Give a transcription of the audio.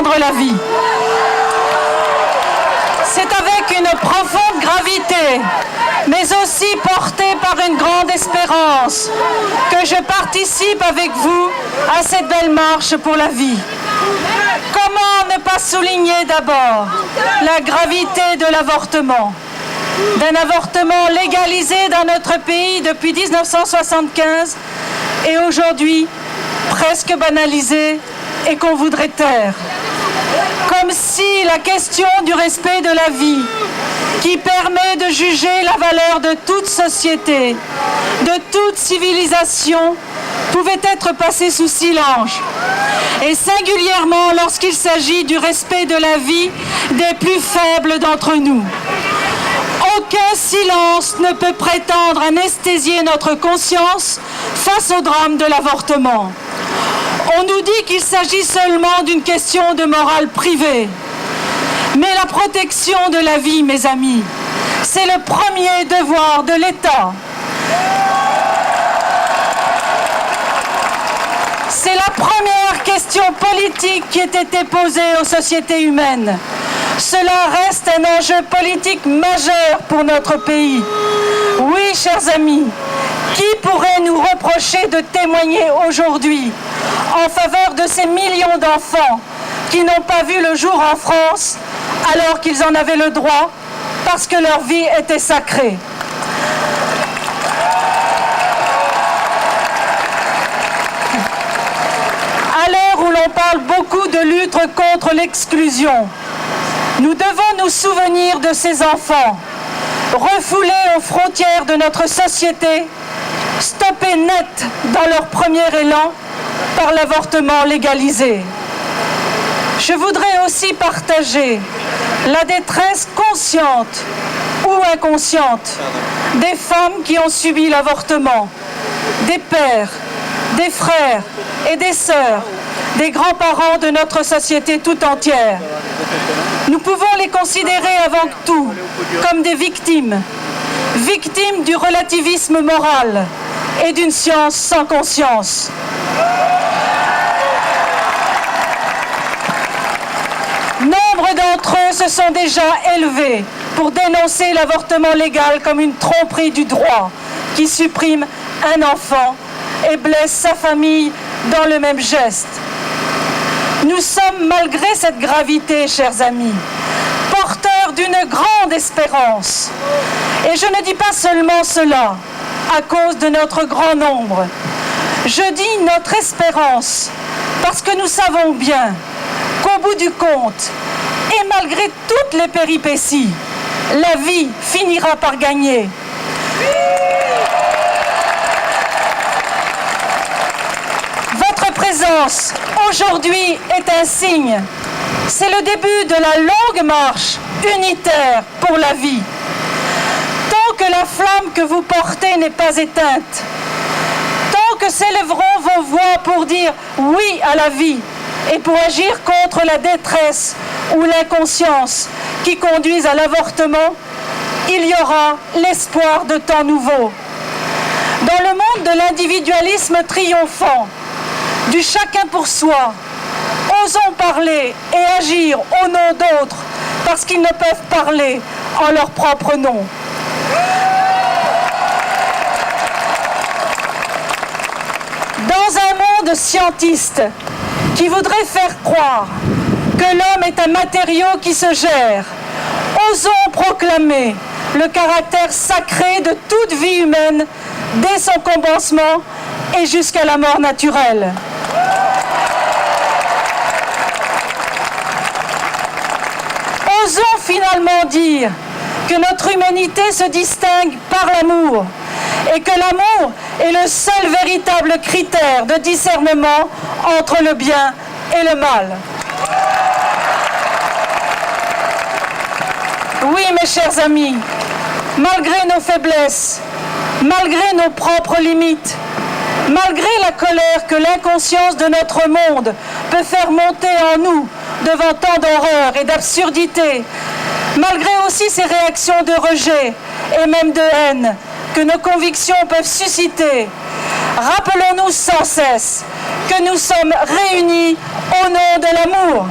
défendre la vie. C'est avec une profonde gravité, mais aussi portée par une grande espérance, que je participe avec vous à cette belle marche pour la vie. Comment ne pas souligner d'abord la gravité de l'avortement, d'un avortement légalisé dans notre pays depuis 1975 et aujourd'hui presque banalisé et qu'on voudrait taire. Comme si la question du respect de la vie, qui permet de juger la valeur de toute société, de toute civilisation, pouvait être passée sous silence. Et singulièrement lorsqu'il s'agit du respect de la vie des plus faibles d'entre nous. Aucun silence ne peut prétendre anesthésier notre conscience face au drame de l'avortement. On nous dit qu'il s'agit seulement d'une question de morale privée. Mais la protection de la vie, mes amis, c'est le premier devoir de l'État. C'est la première question politique qui ait été posée aux sociétés humaines. Cela reste un enjeu politique majeur pour notre pays. Oui, chers amis, qui pourrait nous reprocher de témoigner aujourd'hui en faveur de ces millions d'enfants qui n'ont pas vu le jour en France alors qu'ils en avaient le droit parce que leur vie était sacrée? À l'heure où l'on parle beaucoup de lutte contre l'exclusion, nous devons nous souvenir de ces enfants, refoulés aux frontières de notre société, stoppés net dans leur premier élan par l'avortement légalisé. Je voudrais aussi partager la détresse consciente ou inconsciente des femmes qui ont subi l'avortement, des pères, des frères et des sœurs, des grands-parents de notre société tout entière. Nous pouvons les considérer avant tout comme des victimes, victimes du relativisme moral et d'une science sans conscience. Nombre d'entre eux se sont déjà élevés pour dénoncer l'avortement légal comme une tromperie du droit qui supprime un enfant et blesse sa famille dans le même geste. Nous sommes, malgré cette gravité, chers amis, porteurs d'une grande espérance. Et je ne dis pas seulement cela à cause de notre grand nombre. Je dis notre espérance parce que nous savons bien qu'au bout du compte, et malgré toutes les péripéties, la vie finira par gagner. Votre présence aujourd'hui est un signe. C'est le début de la longue marche unitaire pour la vie. Tant que la flamme que vous portez n'est pas éteinte, tant que s'élèveront vos voix pour dire oui à la vie et pour agir contre la détresse ou l'inconscience qui conduisent à l'avortement, il y aura l'espoir de temps nouveaux. Dans le monde de l'individualisme triomphant, du chacun pour soi, osons parler et agir au nom d'autres parce qu'ils ne peuvent parler en leur propre nom. Dans un monde scientiste qui voudrait faire croire que l'homme est un matériau qui se gère, osons proclamer le caractère sacré de toute vie humaine dès son commencement et jusqu'à la mort naturelle. Osons finalement dire que notre humanité se distingue par l'amour et que l'amour est le seul véritable critère de discernement entre le bien et le mal. Oui, mes chers amis, malgré nos faiblesses, malgré nos propres limites, malgré la colère que l'inconscience de notre monde peut faire monter en nous devant tant d'horreur et d'absurdité, malgré aussi ces réactions de rejet et même de haine que nos convictions peuvent susciter, rappelons-nous sans cesse que nous sommes réunis au nom de l'amour.